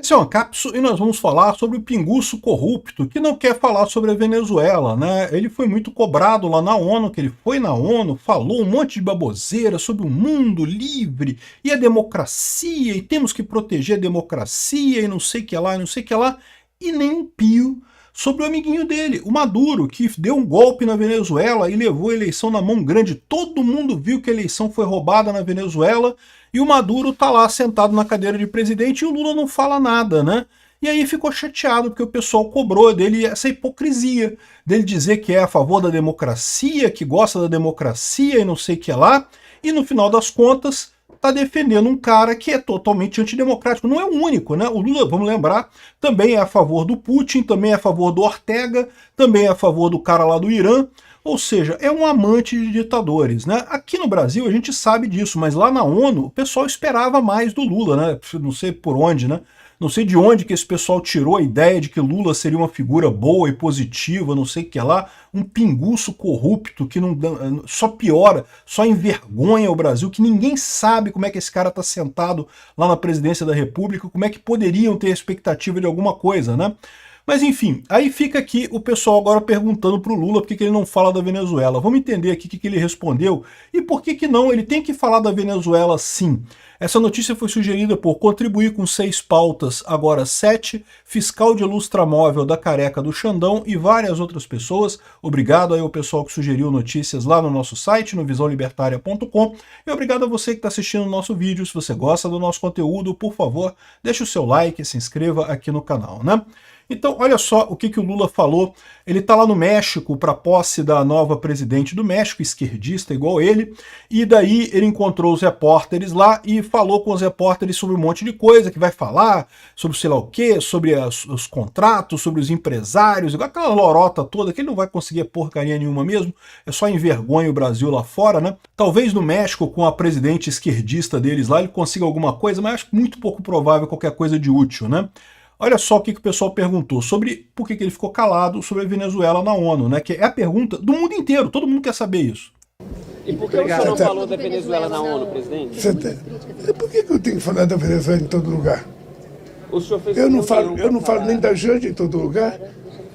Essa é uma cápsula e nós vamos falar sobre o pinguço corrupto, que não quer falar sobre a Venezuela, né? Ele foi muito cobrado lá na ONU, que ele foi na ONU, falou um monte de baboseira sobre o mundo livre e a democracia, e temos que proteger a democracia, e não sei o que lá, e não sei o que lá, e nem um pio sobre o amiguinho dele, o Maduro, que deu um golpe na Venezuela e levou a eleição na mão grande. Todo mundo viu que a eleição foi roubada na Venezuela, e o Maduro tá lá sentado na cadeira de presidente e o Lula não fala nada, né? E aí ficou chateado, porque o pessoal cobrou dele essa hipocrisia, dele dizer que é a favor da democracia, que gosta da democracia e não sei o que lá, e no final das contas tá defendendo um cara que é totalmente antidemocrático. Não é o único, né? O Lula, vamos lembrar, também é a favor do Putin, também é a favor do Ortega, também é a favor do cara lá do Irã. Ou seja, é um amante de ditadores, né? Aqui no Brasil a gente sabe disso, mas lá na ONU o pessoal esperava mais do Lula, né? Não sei por onde, né? Não sei de onde que esse pessoal tirou a ideia de que Lula seria uma figura boa e positiva, não sei o que lá, um pinguço corrupto que não só piora, só envergonha o Brasil, que ninguém sabe como é que esse cara está sentado lá na presidência da República, como é que poderiam ter expectativa de alguma coisa, né? Mas enfim, aí fica aqui o pessoal agora perguntando para o Lula por que ele não fala da Venezuela. Vamos entender aqui o que ele respondeu e por que não, ele tem que falar da Venezuela sim. Essa notícia foi sugerida por Contribuir com 6 pautas, agora 7, Fiscal de Lustramóvel da Careca do Xandão e várias outras pessoas. Obrigado aí ao pessoal que sugeriu notícias lá no nosso site, no visãolibertaria.com, e obrigado a você que está assistindo o nosso vídeo. Se você gosta do nosso conteúdo, por favor, deixe o seu like e se inscreva aqui no canal, né? Então, olha só o que o Lula falou. Ele está lá no México para a posse da nova presidente do México, esquerdista igual ele, e daí ele encontrou os repórteres lá e falou com os repórteres sobre um monte de coisa, que vai falar sobre sei lá o quê, sobre os contratos, sobre os empresários, igual aquela lorota toda, que ele não vai conseguir porcaria nenhuma mesmo, é só envergonha o Brasil lá fora, né? Talvez no México, com a presidente esquerdista deles lá, ele consiga alguma coisa, mas acho muito pouco provável qualquer coisa de útil, né? Olha só o que o pessoal perguntou sobre por que ele ficou calado sobre a Venezuela na ONU, né? Que é a pergunta do mundo inteiro, todo mundo quer saber isso. E por que o senhor não falou da Venezuela na ONU, presidente? Por que eu tenho que falar da Venezuela em todo lugar? O senhor fez Eu não falo nem da Janja em todo lugar.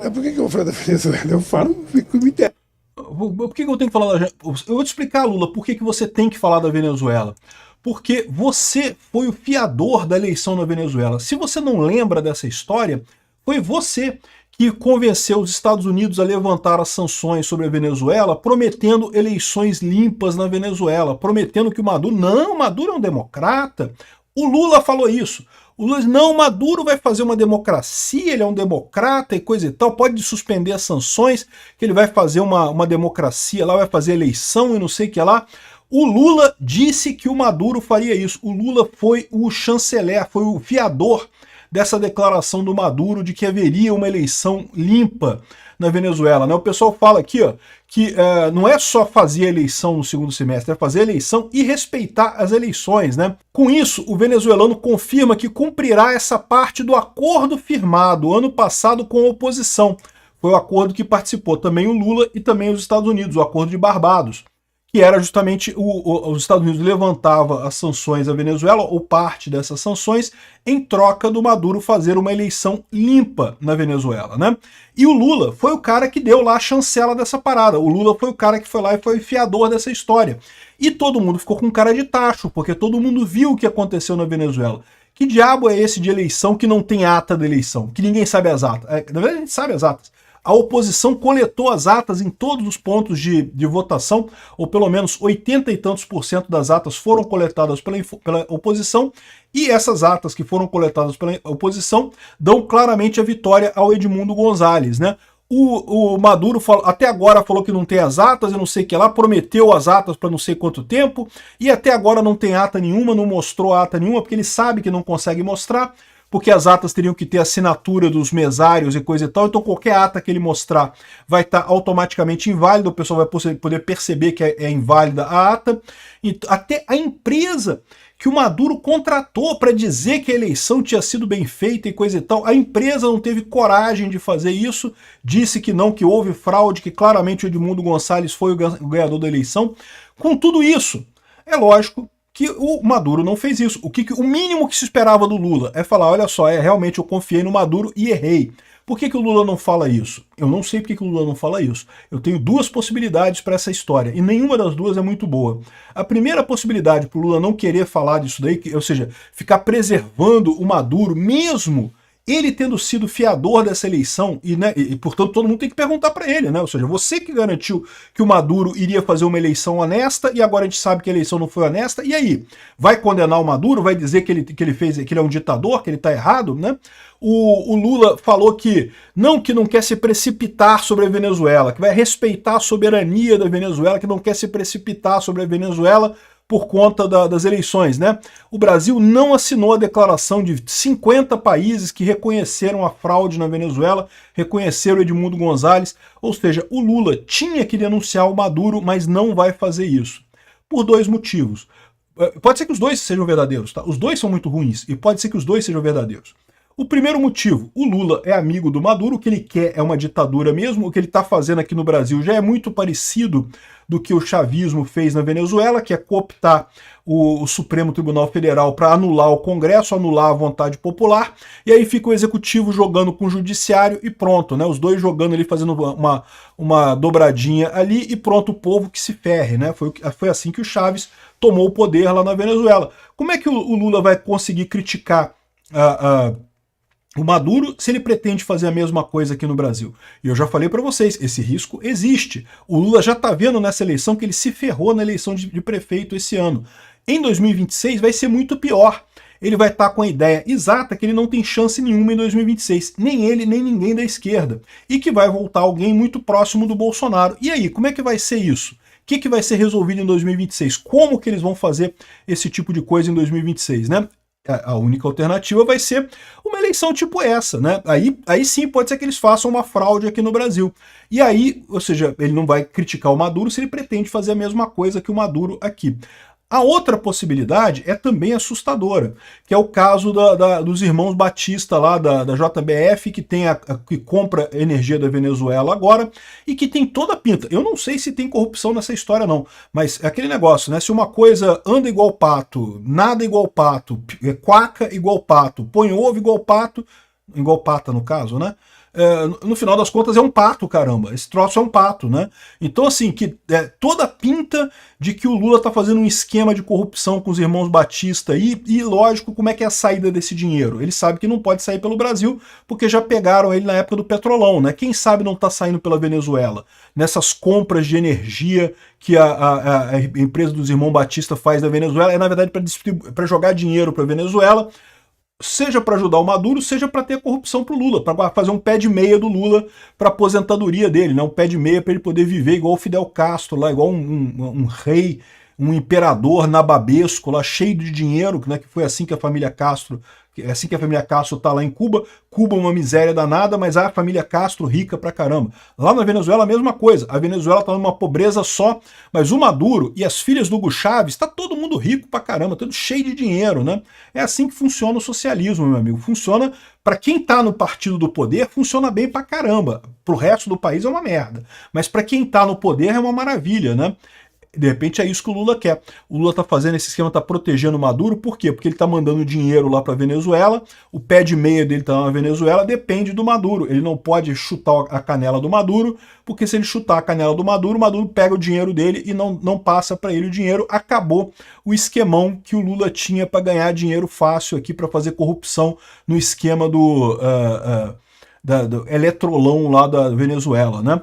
Por que eu vou falar da Venezuela? Eu falo, fico me der. Por que eu tenho que falar da Janja? Eu vou te explicar, Lula, por que você tem que falar da Venezuela. Porque você foi o fiador da eleição na Venezuela. Se você não lembra dessa história, foi você que convenceu os Estados Unidos a levantar as sanções sobre a Venezuela, prometendo eleições limpas na Venezuela, prometendo que o Maduro... Não, Maduro é um democrata. O Lula falou isso. O Lula disse, não, Maduro vai fazer uma democracia, ele é um democrata e coisa e tal, pode suspender as sanções, que ele vai fazer uma democracia lá, vai fazer eleição e não sei o que lá. O Lula disse que o Maduro faria isso. O Lula foi o chanceler, foi o fiador dessa declaração do Maduro de que haveria uma eleição limpa na Venezuela, né? O pessoal fala aqui, ó, que não é só fazer eleição no segundo semestre, é fazer eleição e respeitar as eleições, né? Com isso, o venezuelano confirma que cumprirá essa parte do acordo firmado ano passado com a oposição. Foi o acordo que participou também o Lula e também os Estados Unidos, o acordo de Barbados, que era justamente os Estados Unidos levantava as sanções à Venezuela, ou parte dessas sanções, em troca do Maduro fazer uma eleição limpa na Venezuela, né? E o Lula foi o cara que deu lá a chancela dessa parada. O Lula foi o cara que foi lá e foi o fiador dessa história. E todo mundo ficou com cara de tacho, porque todo mundo viu o que aconteceu na Venezuela. Que diabo é esse de eleição que não tem ata da eleição? Que ninguém sabe as atas. Na verdade, a gente sabe as atas. A oposição coletou as atas em todos os pontos de votação, ou pelo menos 80 e tantos % das atas foram coletadas pela oposição, e essas atas que foram coletadas pela oposição dão claramente a vitória ao Edmundo Gonzalez, né? O Maduro até agora falou que não tem as atas, eu não sei o que lá, prometeu as atas para não sei quanto tempo, e até agora não tem ata nenhuma, não mostrou ata nenhuma, porque ele sabe que não consegue mostrar, porque as atas teriam que ter assinatura dos mesários e coisa e tal, então qualquer ata que ele mostrar vai estar automaticamente inválida, o pessoal vai poder perceber que é inválida a ata, e até a empresa que o Maduro contratou para dizer que a eleição tinha sido bem feita e coisa e tal, a empresa não teve coragem de fazer isso, disse que não, que houve fraude, que claramente o Edmundo Gonzalez foi o ganhador da eleição. Com tudo isso, é lógico que o Maduro não fez isso. O mínimo que se esperava do Lula é falar, olha só, realmente eu confiei no Maduro e errei. Por que o Lula não fala isso? Eu não sei por que o Lula não fala isso. Eu tenho duas possibilidades para essa história, e nenhuma das duas é muito boa. A primeira possibilidade para o Lula não querer falar disso daí, ou seja, ficar preservando o Maduro, mesmo ele tendo sido fiador dessa eleição, e portanto todo mundo tem que perguntar para ele, né? Ou seja, você que garantiu que o Maduro iria fazer uma eleição honesta, e agora a gente sabe que a eleição não foi honesta, e aí? Vai condenar o Maduro? Vai dizer que ele é um ditador, que ele está errado, né? O Lula falou que não quer se precipitar sobre a Venezuela, que vai respeitar a soberania da Venezuela, que não quer se precipitar sobre a Venezuela por conta das eleições, né? O Brasil não assinou a declaração de 50 países que reconheceram a fraude na Venezuela, reconheceram Edmundo Gonzalez, ou seja, o Lula tinha que denunciar o Maduro, mas não vai fazer isso. Por dois motivos. Pode ser que os dois sejam verdadeiros, tá? Os dois são muito ruins, e pode ser que os dois sejam verdadeiros. O primeiro motivo, o Lula é amigo do Maduro, o que ele quer é uma ditadura mesmo, o que ele está fazendo aqui no Brasil já é muito parecido do que o chavismo fez na Venezuela, que é cooptar o Supremo Tribunal Federal para anular o Congresso, anular a vontade popular, e aí fica o Executivo jogando com o Judiciário e pronto, né? Os dois jogando ali, fazendo uma dobradinha ali e pronto, o povo que se ferre, né? Foi assim que o Chaves tomou o poder lá na Venezuela. Como é que o Lula vai conseguir criticar o Maduro se ele pretende fazer a mesma coisa aqui no Brasil? E eu já falei para vocês, esse risco existe. O Lula já está vendo nessa eleição que ele se ferrou na eleição de prefeito esse ano. Em 2026 vai ser muito pior. Ele vai estar com a ideia exata que ele não tem chance nenhuma em 2026. Nem ele, nem ninguém da esquerda. E que vai voltar alguém muito próximo do Bolsonaro. E aí, como é que vai ser isso? O que vai ser resolvido em 2026? Como que eles vão fazer esse tipo de coisa em 2026, né? A única alternativa vai ser uma eleição tipo essa, né? Aí sim pode ser que eles façam uma fraude aqui no Brasil. E aí, ou seja, ele não vai criticar o Maduro se ele pretende fazer a mesma coisa que o Maduro aqui. A outra possibilidade é também assustadora, que é o caso dos irmãos Batista lá da JBF, que compra energia da Venezuela agora e que tem toda a pinta. Eu não sei se tem corrupção nessa história não, mas é aquele negócio, né? Se uma coisa anda igual pato, nada igual pato, quaca igual pato, põe ovo igual pato, igual pata no caso, né? No final das contas é um pato, caramba. Esse troço é um pato, né? Então, assim, toda a pinta de que o Lula tá fazendo um esquema de corrupção com os irmãos Batista aí, e lógico, como é que é a saída desse dinheiro? Ele sabe que não pode sair pelo Brasil, porque já pegaram ele na época do Petrolão, né? Quem sabe não tá saindo pela Venezuela? Nessas compras de energia que a empresa dos irmãos Batista faz na Venezuela, é na verdade para jogar dinheiro para Venezuela, seja para ajudar o Maduro, seja para ter corrupção para o Lula, para fazer um pé de meia do Lula para aposentadoria dele, né? Um pé de meia para ele poder viver igual o Fidel Castro, lá, igual um rei, um imperador nababesco, lá, cheio de dinheiro, né? Que foi assim que a família Castro está lá em Cuba. Cuba é uma miséria danada, mas a família Castro rica pra caramba. Lá na Venezuela a mesma coisa. A Venezuela tá numa pobreza só, mas o Maduro e as filhas do Hugo Chávez, tá todo mundo rico pra caramba, todo cheio de dinheiro, né? É assim que funciona o socialismo, meu amigo. Funciona para quem tá no partido do poder, funciona bem pra caramba. Pro resto do país é uma merda. Mas para quem tá no poder é uma maravilha, né? De repente é isso que o Lula quer. O Lula tá fazendo esse esquema, tá protegendo o Maduro, por quê? Porque ele tá mandando dinheiro lá pra Venezuela, o pé de meia dele tá na Venezuela, depende do Maduro. Ele não pode chutar a canela do Maduro, porque se ele chutar a canela do Maduro, o Maduro pega o dinheiro dele e não passa para ele o dinheiro. Acabou o esquemão que o Lula tinha para ganhar dinheiro fácil aqui, para fazer corrupção no esquema do eletrolão lá da Venezuela, né?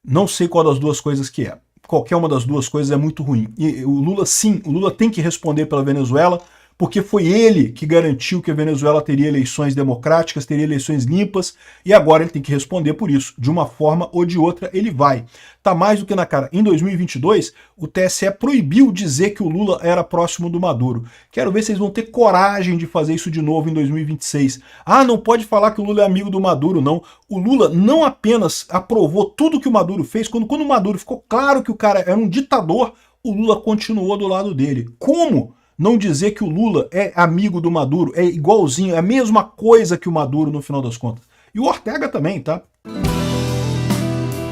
Não sei qual das duas coisas que é. Qualquer uma das duas coisas é muito ruim. E o Lula, sim, o Lula tem que responder pela Venezuela, porque foi ele que garantiu que a Venezuela teria eleições democráticas, teria eleições limpas, e agora ele tem que responder por isso. De uma forma ou de outra, ele vai. Tá mais do que na cara. Em 2022, o TSE proibiu dizer que o Lula era próximo do Maduro. Quero ver se eles vão ter coragem de fazer isso de novo em 2026. Ah, não pode falar que o Lula é amigo do Maduro, não. O Lula não apenas aprovou tudo que o Maduro fez, quando o Maduro ficou claro que o cara era um ditador, o Lula continuou do lado dele. Como não dizer que o Lula é amigo do Maduro, é igualzinho, é a mesma coisa que o Maduro no final das contas? E o Ortega também, tá?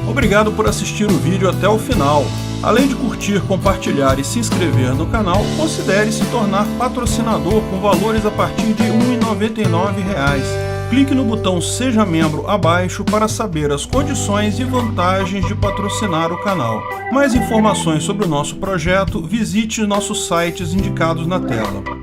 Obrigado por assistir o vídeo até o final. Além de curtir, compartilhar e se inscrever no canal, considere se tornar patrocinador com valores a partir de R$ 1,99. Clique no botão Seja Membro abaixo para saber as condições e vantagens de patrocinar o canal. Mais informações sobre o nosso projeto, visite nossos sites indicados na tela.